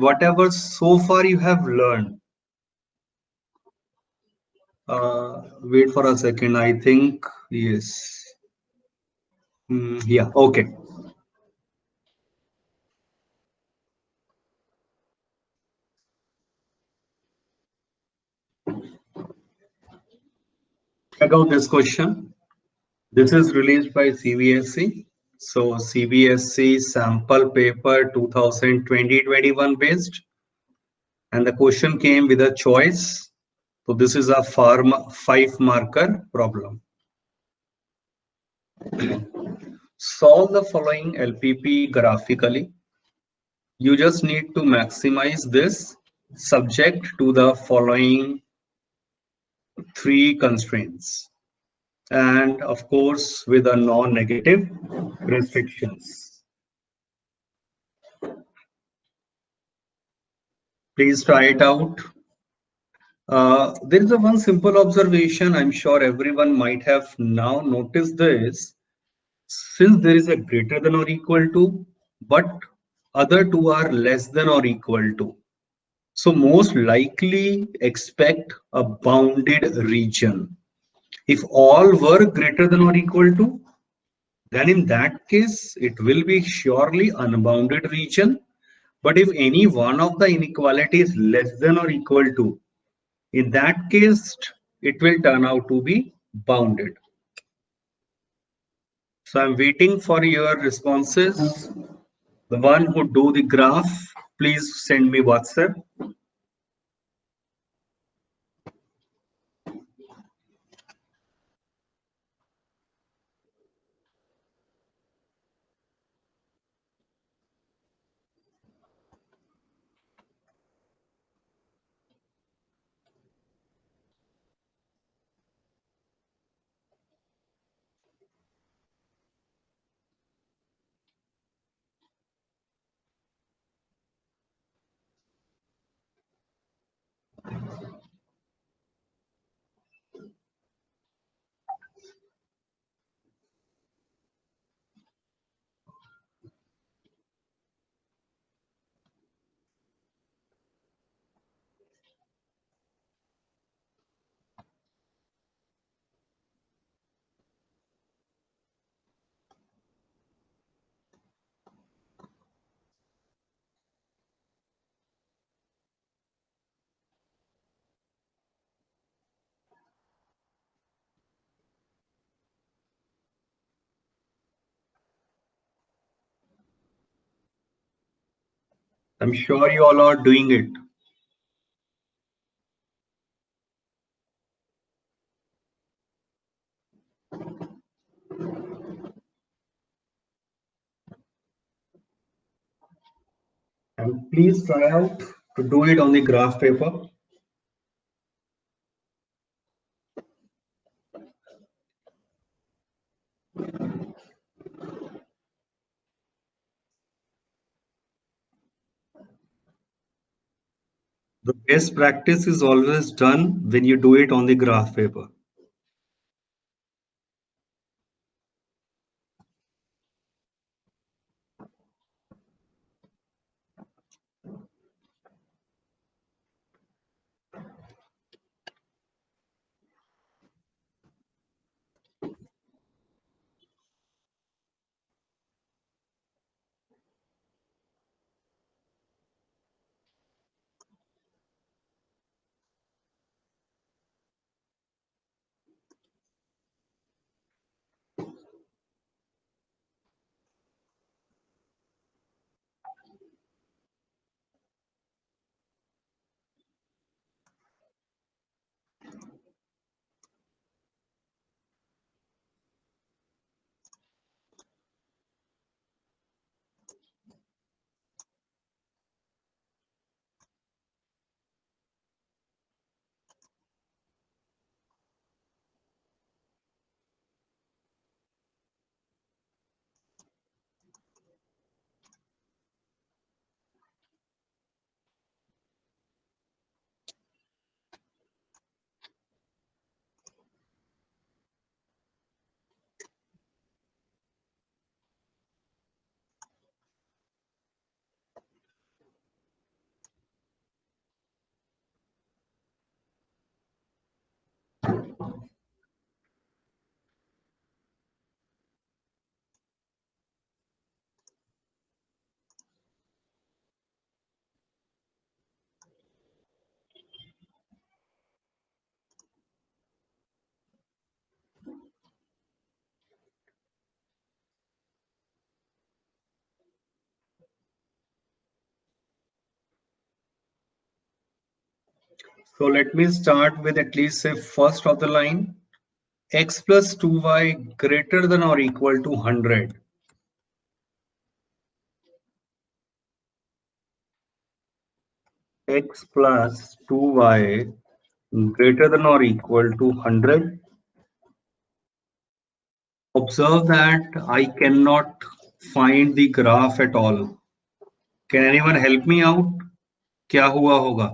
whatever so far you have learned. Wait for a second. I think yes. Yeah. Okay. Check out this question. This is released by CBSE. So CBSE sample paper 2020-21 based, and the question came with a choice. So this is a 5 marker problem. Solve the following LPP graphically. You just need to maximize this subject to the following 3 constraints, and of course with a non-negative restrictions. Please try it out. There is a one simple observation. I'm sure everyone might have now noticed this. Since there is a greater than or equal to, but other two are less than or equal to, so most likely expect a bounded region. If all were greater than or equal to, then in that case, it will be surely unbounded region. But if any one of the inequality is less than or equal to, in that case, it will turn out to be bounded. So I'm waiting for your responses. The one who do the graph, please send me WhatsApp. I'm sure you all are doing it. And please try out to do it on the graph paper. The best practice is always done when you do it on the graph paper. So let me start with at least say first of the line, x plus 2y greater than or equal to 100. X plus 2y greater than or equal to 100. Observe that I cannot find the graph at all. Can anyone help me out? क्या हुआ होगा?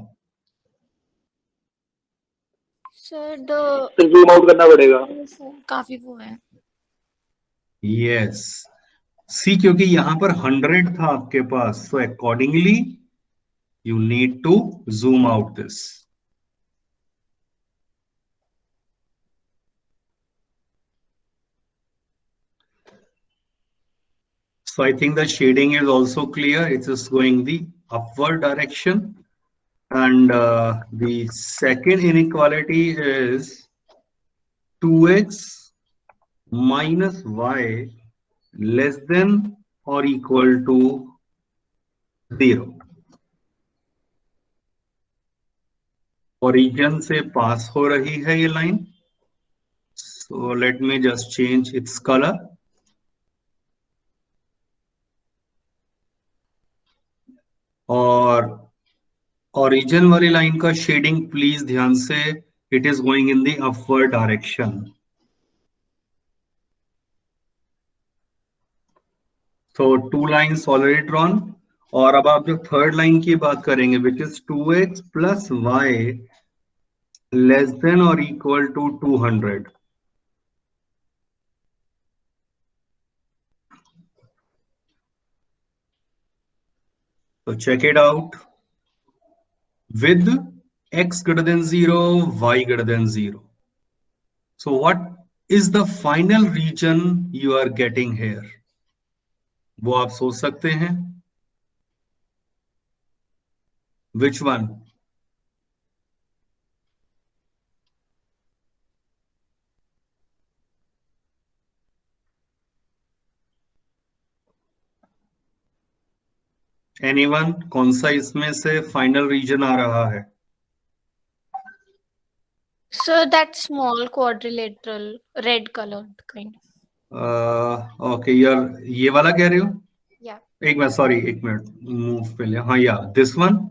Sir the zoom out करना पड़ेगा। काफी वो है। Yes. सी क्योंकि यहां पर 100 था आपके पास, so accordingly you need to zoom out this. So I think the shading is also clear. It is going the upward direction. And the second inequality is 2x minus y less than or equal to 0. Origin से पास हो रही है ये line. So let me just change its color. और origin वाली line का shading please ध्यान से, it is going in the upward direction. तो 2 लाइन्स ऑलरेडी ड्रॉन. और अब आप जो थर्ड लाइन की बात करेंगे which is 2x plus Y less than or equal to 200. So check it out. With x greater than 0, y greater than 0. So what is the final region you are getting here? वो आप सोच सकते हैं. Which one? Anyone? कौन सा इसमें से final reason आ रहा है? Sir that small quadrilateral red coloured kind. Okay यार, ये वाला कह रहे हो? या एक मिनट, सॉरी, एक मिनट मूव पे ले. हाँ, या this one.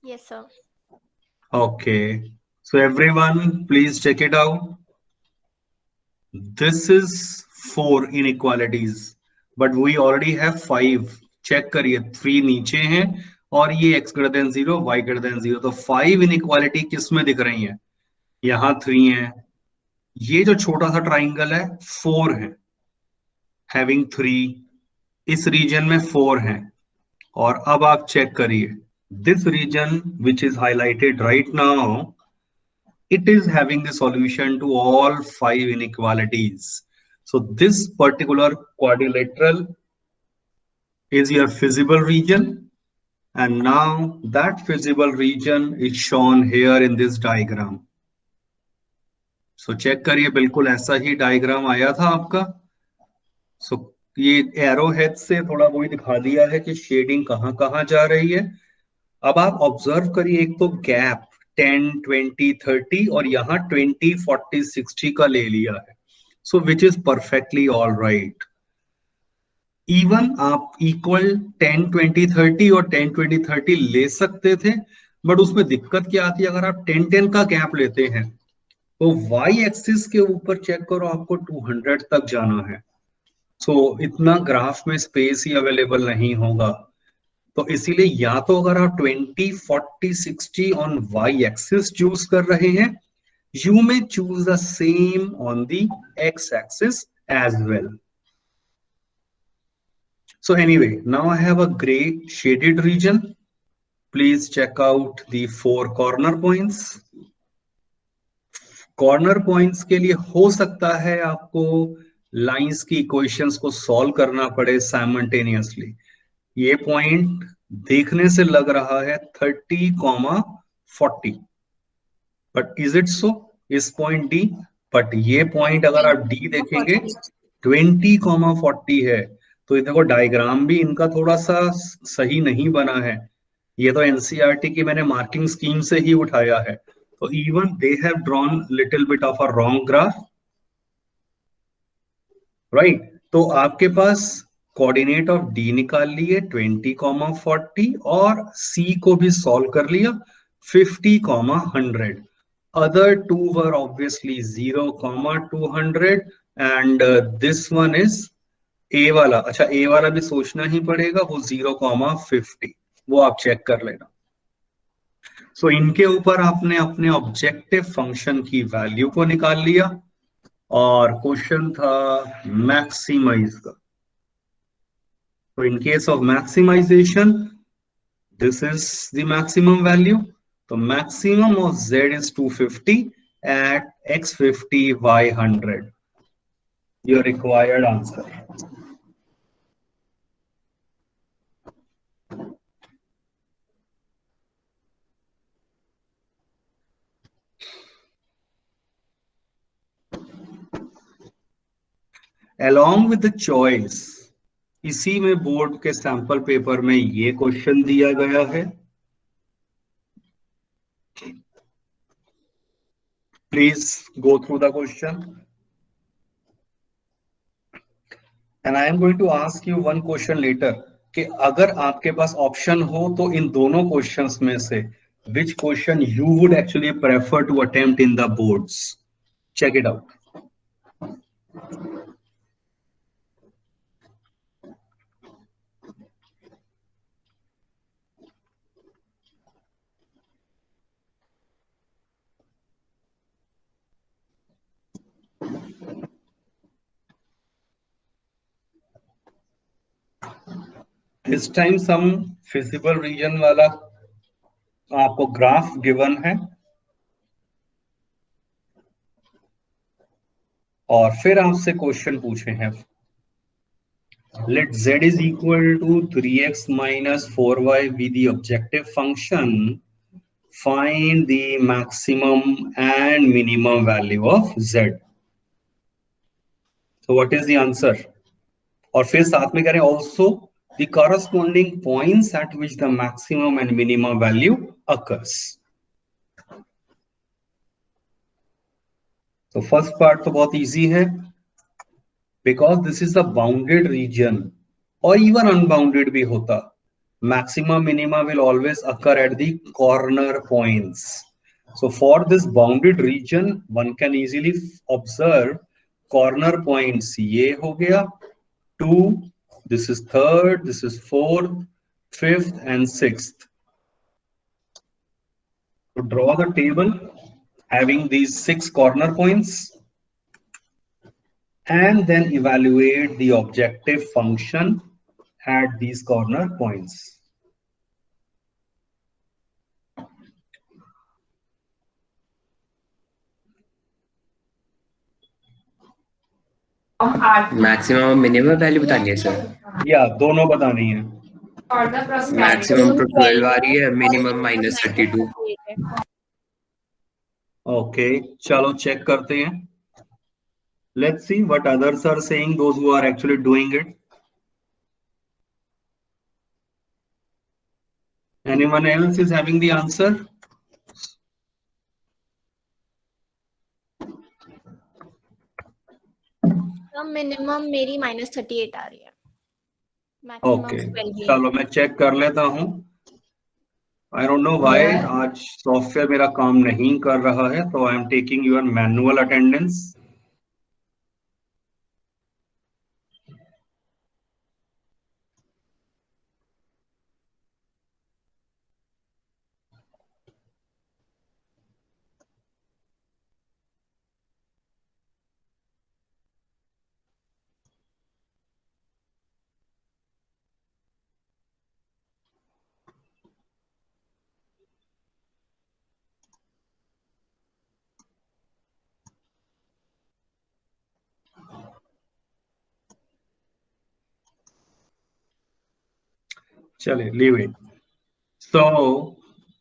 Yes sir. Okay, so everyone please check it out. This is 4 inequalities but we already have 5. Check करिए, 3 नीचे हैं और ये x greater than 0, y greater than 0. तो 5 inequality किस में दिख रही हैं? यहाँ 3 है. ये जो छोटा सा ट्राइंगल है 4 है, having 3. इस रीजन में 4 है. और अब आप चेक करिए, this region which is highlighted right now, it is having the solution to all 5 inequalities. So this particular quadrilateral is your feasible region, and now that feasible region is shown here in this diagram. So check करिए, बिल्कुल ऐसा ही diagram आया था आपका. So ये arrow head से थोड़ा वही दिखा दिया है कि शेडिंग कहां कहां जा रही है. अब आप ऑब्जर्व करिए, एक तो गैप 10, 20, 30 और यहाँ 20, 40, 60 का ले लिया है. So which is perfectly all right. Even आप इक्वल 10, 20, 30 और 10, 20, 30 ले सकते थे, बट उसमें दिक्कत क्या आती है, अगर आप 10, 10 का गैप लेते हैं तो वाई एक्सिस के ऊपर चेक करो, आपको 200 तक जाना है. सो इतना ग्राफ में स्पेस ही अवेलेबल नहीं होगा. तो इसीलिए या तो अगर आप 20, 40, 60 ऑन वाई एक्सिस चूज कर रहे हैं, you may choose the same on the X axis as well. So anyway, now I have a gray shaded region. Please check out the 4 corner points. Corner points के लिए हो सकता है आपको lines की इक्वेशंस को सॉल्व करना पड़े साइमल्टेनियसली। ये पॉइंट देखने से लग रहा है 30, 40, बट इज इट सो? इस पॉइंट डी, बट ये पॉइंट अगर आप डी देखेंगे 20, 40 है। तो ये देखो डायग्राम भी इनका थोड़ा सा सही नहीं बना है। ये तो एनसीईआरटी की मैंने मार्किंग स्कीम से ही उठाया है। तो even they have drawn little bit of a wrong graph, right? तो आपके पास कोऑर्डिनेट ऑफ डी निकाल लिए 20, 40, और सी को भी सॉल्व कर लिया 50, 100। other two were obviously 0, 200, and this one is ए वाला। अच्छा, ए वाला भी सोचना ही पड़ेगा, वो 0, 50, वो आप चेक कर लेना। सो इनके ऊपर आपने अपने ऑब्जेक्टिव फंक्शन की वैल्यू को निकाल लिया, और क्वेश्चन था मैक्सिमाइज का। तो in case of maximisation, this is the maximum value. The maximum of z is 250 at x50 y100. Your required answer. Along with the choice, इसी में बोर्ड के सैंपल पेपर में ये क्वेश्चन दिया गया है। Please go through the question, and I am going to ask you one question later कि अगर आपके पास ऑप्शन हो तो इन दोनों क्वेश्चंस में से which question you would actually prefer to attempt in the boards. Check it out. This time some feasible region वाला आपको ग्राफ गिवन है, और फिर आपसे क्वेश्चन पूछे हैं। Let z is equal to 3x minus 4y be the objective function. Find the maximum and minimum value of z. So what is the answer? और फिर साथ में करें also the corresponding points at which the maximum and minimum value occurs. तो first part तो बहुत easy है, because this is the bounded reason, और इवन अनबाउंडेड भी होता, maximum minima will always occur at the corner points. So for this bounded region, one can easily observe corner points. ये हो गया 2, this is third, this is fourth, fifth and sixth. To draw the table having these 6 corner points, and then evaluate the objective function at these corner points. Maximum minimum value बतानी है sir? या दोनों बतानी है। Maximum तो 12 आ रही है, minimum -32। Okay, चलो चेक करते हैं। Let's see what others are saying, those who are actually doing it. Anyone else is having the answer? Minimum मेरी -38 आ रही है, ओके, मैक्सिमम 12 चलो मैं चेक कर लेता हूं। आई डोंट नो व्हाई आज सॉफ्टवेयर मेरा काम नहीं कर रहा है, तो I am taking your manual attendance. चलिए लीव इट। सो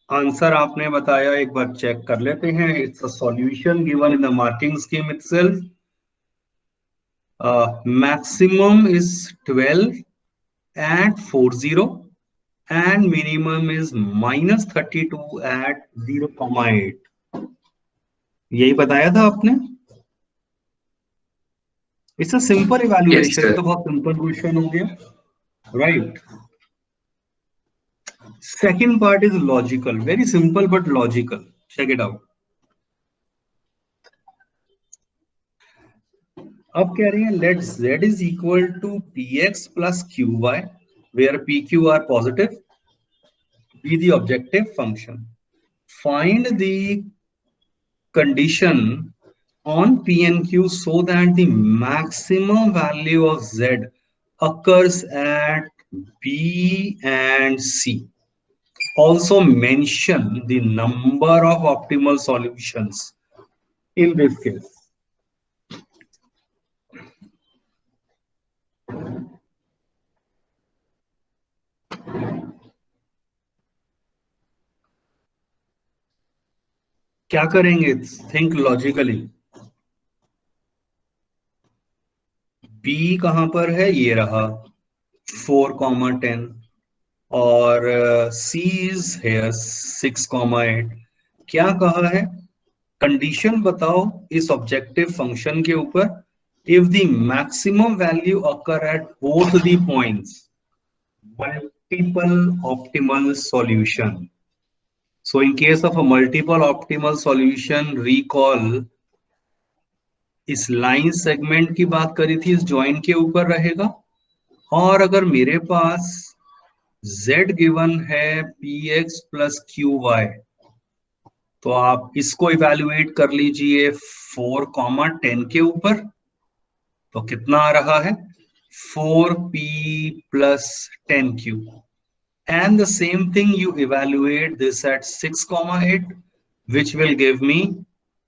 आंसर आपने बताया, एक बार चेक कर लेते हैं। It's a solution given in the marking scheme itself. Maximum is 12 at 40 and minimum is minus 32 at 0,8. यही बताया था आपने। It's a simple Yes, evaluation, ये sir. तो बहुत सिंपल क्वेश्चन हो गया, right. Second part is logical, very simple but logical. Check it out. अब कह रही है let z is equal to px plus qy where pq are positive, be the objective function. Find the condition on P and Q so that the maximum value of Z occurs at B and C. Also mention the number of optimal solutions in this case. क्या करेंगे? Think logically. B कहां पर है? ये रहा 4,10 और C is here 6,8. क्या कहा है? कंडीशन बताओ इस ऑब्जेक्टिव फंक्शन के ऊपर, if the maximum value occur at both the points, multiple optimal solution. So in case of a multiple optimal solution, recall इस लाइन सेगमेंट की बात करी थी, इस जॉइंट के ऊपर रहेगा। और अगर मेरे पास z गिवन है px प्लस qy, तो आप इसको इवैल्यूएट कर लीजिए 4,10 के ऊपर, तो कितना आ रहा है? 4p plus 10q. And the same thing you evaluate this at 6,8, which will give me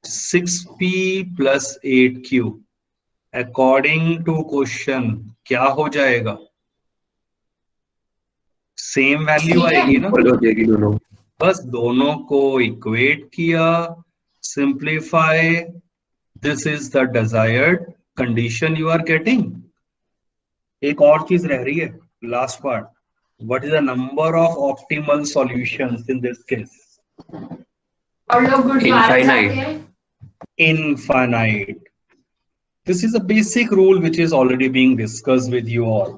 6p plus 8q. According to question, क्या हो जाएगा? सेम वैल्यू आएगी ना? Equal हो जाएगी दोनों. बस दोनों को इक्वेट किया, simplify, this is the desired condition you are getting. एक और चीज रह रही है, last part, what is the number of optimal solutions in this case? Infinite. Infinite. This is a basic rule which is already being discussed with you all.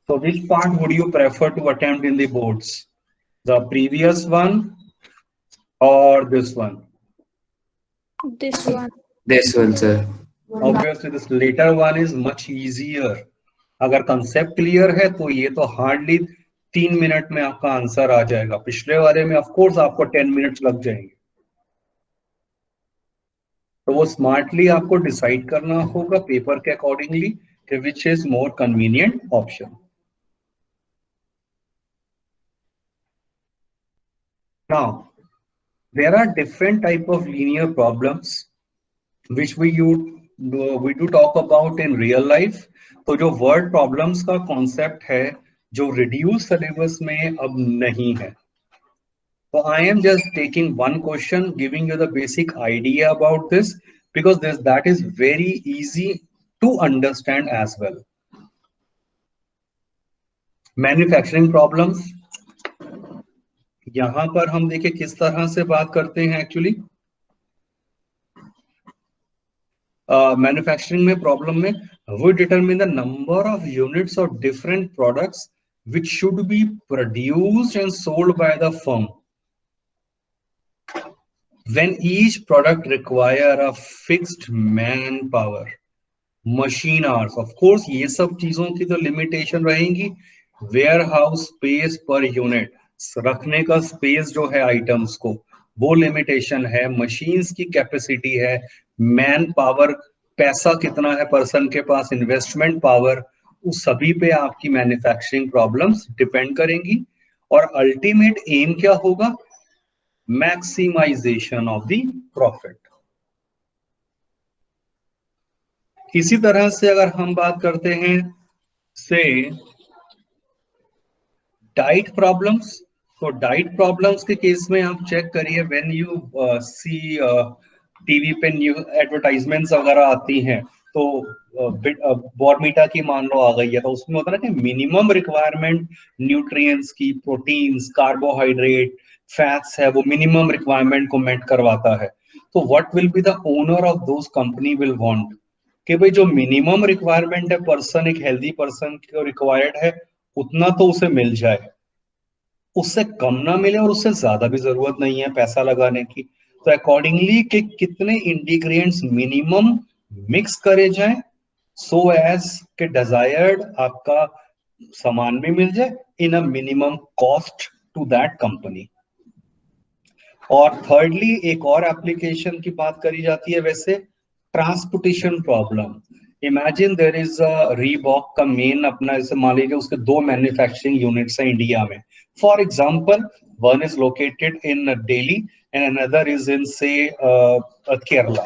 So which part would you prefer to attempt in the boards? The previous one or this one? This one. This one, sir. Obviously this later one is much easier. अगर concept clear है तो ये तो hardly 3 minute में आपका answer आ जाएगा। पिछले वाले में ऑफ कोर्स आपको 10 मिनट्स लग जाएंगे। तो वो स्मार्टली आपको डिसाइड करना होगा पेपर के अकॉर्डिंगली कि which is more convenient option. Now there are different type of linear problems which we do talk about in real life. तो जो वर्ड प्रॉब्लम्स का कॉन्सेप्ट है जो रिड्यूस सिलेबस में अब नहीं है, तो I am just taking one question, giving you the basic idea about this because that is very easy to understand as well. Manufacturing problems, यहां पर हम देखिए किस तरह से बात करते हैं एक्चुअली। मैन्युफैक्चरिंग में प्रॉब्लम में we determine the number of units of different products which should be produced and sold by the firm when each product require a fixed manpower, machine hours. Of course ये सब चीजों की तो limitation रहेंगी। Warehouse space per unit, रखने का space जो है आइटम्स को, वो लिमिटेशन है। मशीन्स की कैपेसिटी है, मैन पावर, पैसा कितना है पर्सन के पास, इन्वेस्टमेंट पावर, उस सभी पे आपकी मैन्युफैक्चरिंग प्रॉब्लम्स डिपेंड करेंगी। और अल्टीमेट एम क्या होगा? Maximisation of the profit. इसी तरह से अगर हम बात करते हैं से डाइट प्रॉब्लम्स, तो डाइट प्रॉब्लम्स के केस में आप चेक करिए, व्हेन यू सी टीवी पे न्यू एडवर्टाइजमेंट्स वगैरह आती हैं, तो बॉर्मिटा की मान लो आ गई है, तो उसमें होता है ना कि मिनिमम रिक्वायरमेंट न्यूट्रिएंट्स की, प्रोटीन्स, कार्बोहाइड्रेट, फैट्स है, वो मिनिमम रिक्वायरमेंट को मेट करवाता है। तो what will be the owner of those company will want कि भाई जो मिनिमम रिक्वायरमेंट है पर्सन, एक हेल्दी पर्सन को रिक्वायर्ड है, उतना तो उसे मिल जाए, उससे कम ना मिले और उससे ज्यादा भी जरूरत नहीं है पैसा लगाने की। तो अकॉर्डिंगली कि कितने इंग्रेडिएंट्स मिनिमम मिक्स करे जाए सो एज के डिजायर्ड आपका सामान भी मिल जाए in a minimum cost to that company. और थर्डली एक और एप्लीकेशन की बात करी जाती है वैसे, transportation problem. Imagine there is a Reebok का मेन अपना, जैसे मान लीजिए उसके दो मैन्युफैक्चरिंग यूनिट्स हैं इंडिया में, for example one is located in Delhi and another is in से Kerala.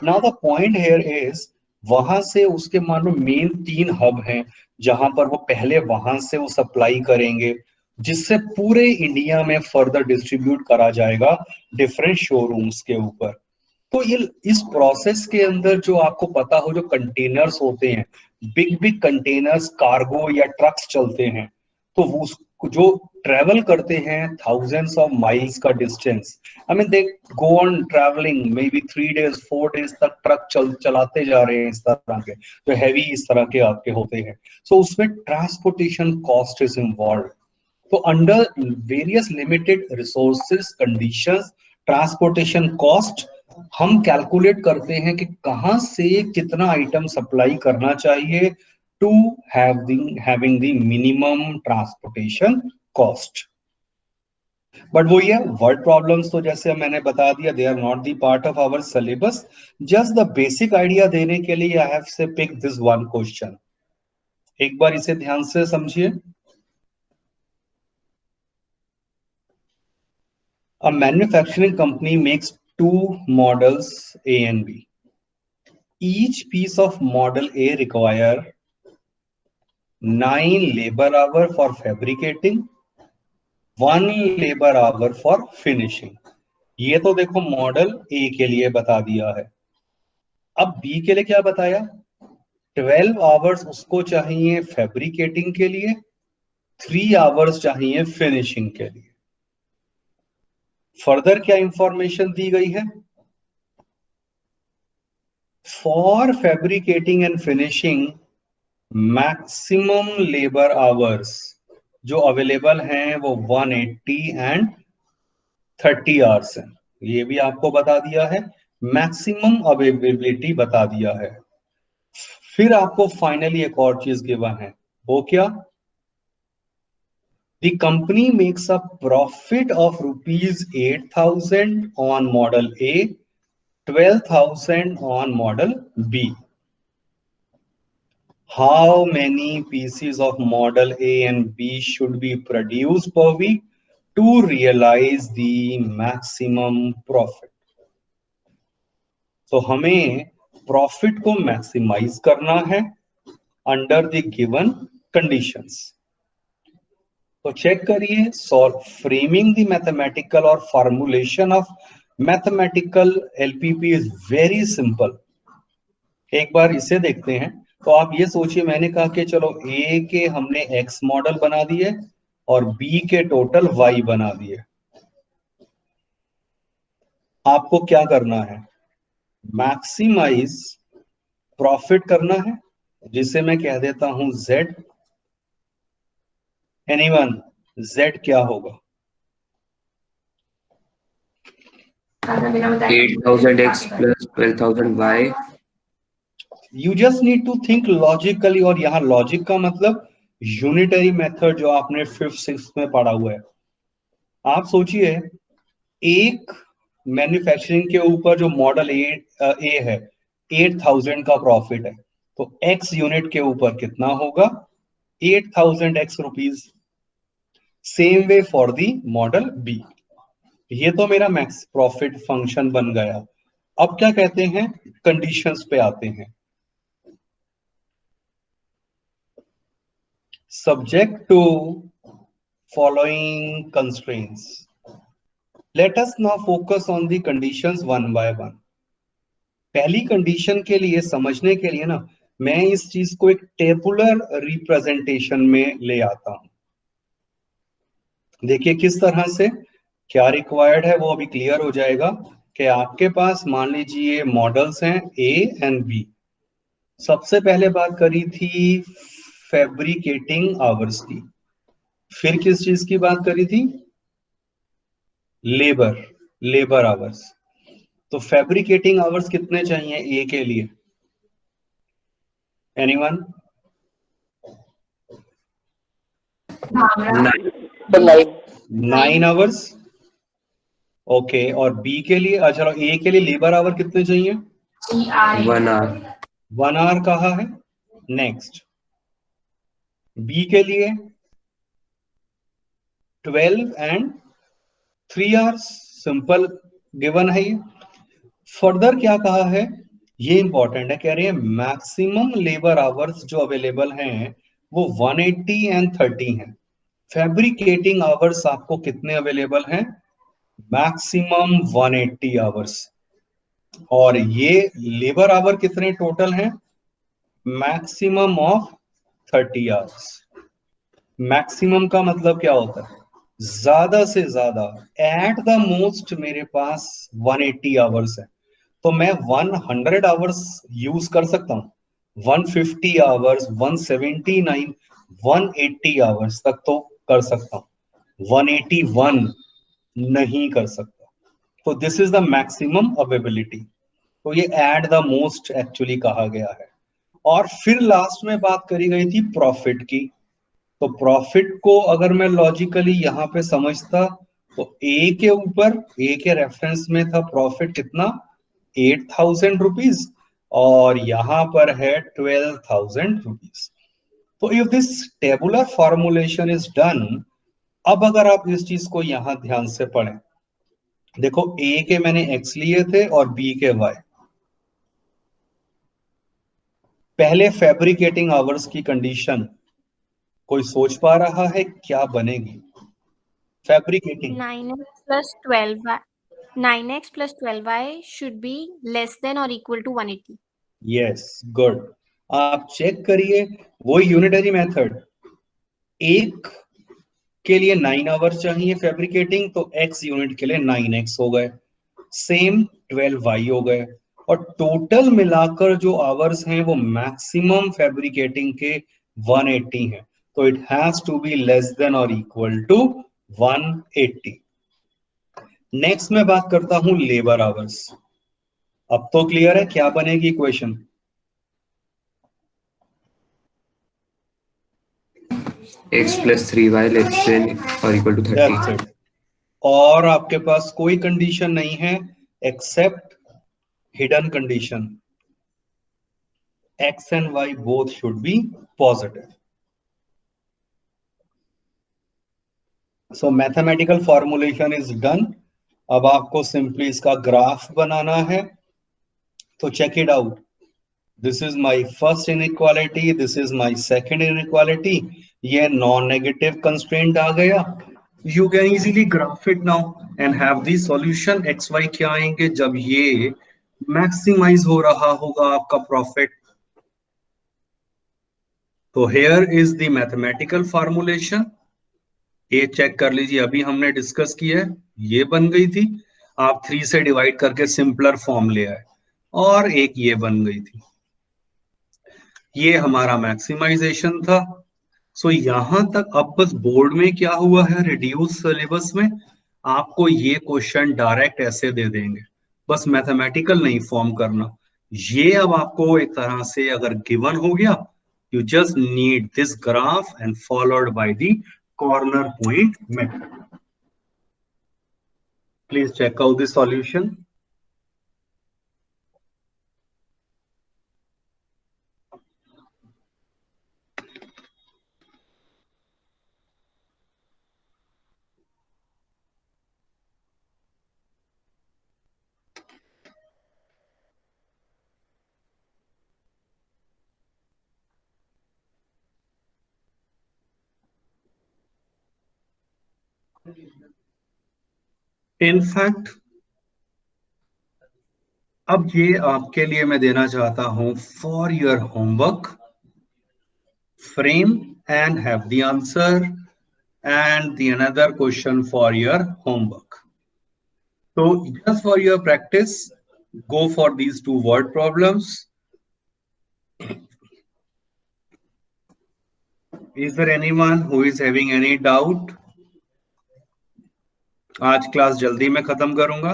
Now the point here is, वहां से उसके मान लो मेन 3 हब हैं जहां पर वो पहले वहां से वो सप्लाई करेंगे, जिससे पूरे इंडिया में फर्दर डिस्ट्रीब्यूट करा जाएगा डिफरेंट शोरूम्स के ऊपर। तो ये इस प्रोसेस के अंदर जो आपको पता हो, जो कंटेनर्स होते हैं, बिग बिग कंटेनर्स, कार्गो या ट्रक्स चलते हैं, तो वो जो ट्रेवल करते हैं थाउजेंड्स ऑफ माइल्स का distance, I mean they go on travelling may be 3 days 4 days तक ट्रक चलाते जा रहे हैं इस तरह के, जो हैवी इस तरह के आपके होते हैं। सो उसमें ट्रांसपोर्टेशन कॉस्ट इज इन्वॉल्व। तो under various limited resources conditions, transportation cost हम कैलकुलेट करते हैं कि कहां से कितना आइटम सप्लाई करना चाहिए to having the minimum transportation cost. But वो ये वर्ड प्रॉब्लम्स तो जैसे मैंने बता दिया, they are not the part of our syllabus. Just the basic idea देने के लिए I have say pick this one question. एक बार इसे ध्यान से समझिए। A manufacturing company makes 2 models A and B. Each piece of model A require 9 labor hour for fabricating, 1 labor hour for finishing. ये तो देखो मॉडल A के लिए बता दिया है। अब B के लिए क्या बताया? 12 आवर्स उसको चाहिए फैब्रिकेटिंग के लिए, 3 आवर्स चाहिए फिनिशिंग के लिए। फर्दर क्या इंफॉर्मेशन दी गई है? For fabricating and finishing maximum labour hours जो अवेलेबल हैं वो 180 एंड 30 आवर्स हैं। ये भी आपको बता दिया है, मैक्सिमम अवेलेबिलिटी बता दिया है। फिर आपको फाइनली एक और चीज गिवन है, वो क्या? The company makes a profit of rupees 8,000 on model A, 12,000 on model B. How many pieces of model A and B should be produced per week to realize the maximum profit? So हमें profit को maximise करना है under the given conditions. तो check करिए, framing the mathematical और formulation of mathematical LPP is very simple. एक बार इसे देखते हैं। तो आप ये सोचिए, मैंने कहा कि चलो ए के हमने एक्स मॉडल बना दिए और बी के टोटल वाई बना दिए। आपको क्या करना है? मैक्सिमाइज प्रॉफिट करना है, जिसे मैं कह देता हूं जेड। एनीवन, जेड क्या होगा? 8,000x plus 12,000y. You just need to think logically, और यहाँ लॉजिक का मतलब यूनिटरी मेथड जो आपने 5th 6th में पढ़ा हुआ है। आप सोचिए, एक मैन्युफैक्चरिंग के ऊपर जो मॉडल ए है 8,000 का प्रॉफिट है, तो एक्स यूनिट के ऊपर कितना होगा? 8,000 X rupees. Same way for the model B. ये तो मेरा मैक्स प्रॉफिट फंक्शन बन गया। अब क्या कहते हैं? कंडीशंस पे आते हैं। Subject to following constraints. Let us now focus on the conditions one by one. पहली कंडीशन के लिए समझने के लिए ना मैं इस चीज को एक टेबुलर रिप्रेजेंटेशन में ले आता हूं. देखिए किस तरह से क्या रिक्वायर्ड है वो अभी क्लियर हो जाएगा कि आपके पास मान लीजिए मॉडल्स हैं ए एंड बी. सबसे पहले बात करी थी फैब्रिकेटिंग आवर्स की, फिर किस चीज की बात करी थी? Labour hours. तो फैब्रिकेटिंग आवर्स कितने चाहिए ए के लिए? एनीवन? 9 आवर्स. ओके, और बी के लिए, अच्छा ए के लिए लेबर आवर कितने चाहिए? 1 hour. 1 आवर कहा है. नेक्स्ट, बी के लिए 12 एंड 3 आवर्स. सिंपल गिवन है ये. फर्दर क्या कहा है, ये इंपॉर्टेंट है, कह रहे हैं मैक्सिमम लेबर आवर्स जो अवेलेबल हैं वो 180 एंड 30 हैं. फैब्रिकेटिंग आवर्स आपको कितने अवेलेबल हैं? Maximum 180 hours. और ये लेबर आवर कितने टोटल हैं? Maximum of 30 hours. मैक्सिमम का मतलब क्या होता है? ज्यादा से ज्यादा. एट द मोस्ट मेरे पास 180 आवर्स है, तो मैं 100 आवर्स यूज कर सकता हूं. 150 आवर्स, 179, 180 आवर्स तक तो कर सकता हूं. 181 नहीं कर सकता. तो this is the maximum availability. तो ये एट द मोस्ट एक्चुअली कहा गया है. और फिर लास्ट में बात करी गई थी प्रॉफिट की. तो प्रॉफिट को अगर मैं लॉजिकली यहां पे समझता तो ए के ऊपर, ए के रेफरेंस में था प्रॉफिट कितना? 8,000 रुपीज, और यहां पर है 12,000 रुपीज. तो if this tabular formulation is done, अब अगर आप इस चीज को यहां ध्यान से पढ़ें, देखो ए के मैंने एक्स लिए थे और बी के वाई. पहले फैब्रिकेटिंग आवर्स की कंडीशन कोई सोच पा रहा है क्या बनेगी? Fabricating 9x plus 12y. 9x plus 12y should be less than or equal to 180. Yes, good. आप चेक करिए वो यूनिटरी मेथड. एक के लिए 9 आवर्स चाहिए फैब्रिकेटिंग, तो x यूनिट के लिए 9x हो गए. सेम 12y हो गए. और टोटल मिलाकर जो आवर्स हैं वो मैक्सिमम फैब्रिकेटिंग के 180 हैं. तो it has to be less than or equal to 180. Next मैं बात करता हूं लेबर आवर्स. अब तो क्लियर है क्या बनेगी equation? X plus 3y less than or equal to 30. That's it. और आपके पास कोई कंडीशन नहीं है except hidden condition. x and y both should be positive. So mathematical formulation is done. अब आपको सिंपली इसका ग्राफ बनाना है. तो check it out. This is my first inequality, this is my second inequality. ये non negative constraint आ गया. You can easily graph it now and have the solution. X Y क्या आएंगे जब ये मैक्सिमाइज हो रहा होगा आपका प्रॉफिट? तो here is the mathematical formulation. ये चेक कर लीजिए, अभी हमने डिस्कस किया है, ये बन गई थी. आप 3 से डिवाइड करके सिंपलर फॉर्म ले आए, और एक ये बन गई थी. ये हमारा मैक्सिमाइजेशन था. सो यहां तक अब बस बोर्ड में क्या हुआ है, रिड्यूस सिलेबस में आपको ये क्वेश्चन डायरेक्ट ऐसे दे देंगे. बस मैथमेटिकल नहीं फॉर्म करना. ये अब आपको एक तरह से अगर गिवन हो गया, you just need this graph and followed by the corner point method. Please check out the solution. In fact अब ये आपके लिए मैं देना चाहता हूं, for your homework, frame and have the answer and the another question for your homework. So just for your practice, go for these two word problems. Is there anyone who is having any doubt? आज class जल्दी में खत्म करूंगा.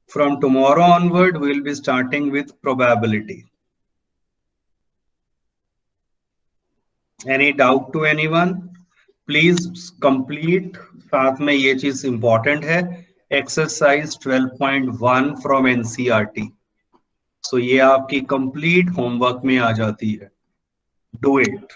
From tomorrow onward, we will be starting with probability. Any doubt to anyone? Please complete. साथ में ये चीज important है. Exercise 12.1 from NCERT. So ये आपकी complete homework में आ जाती है. Do it.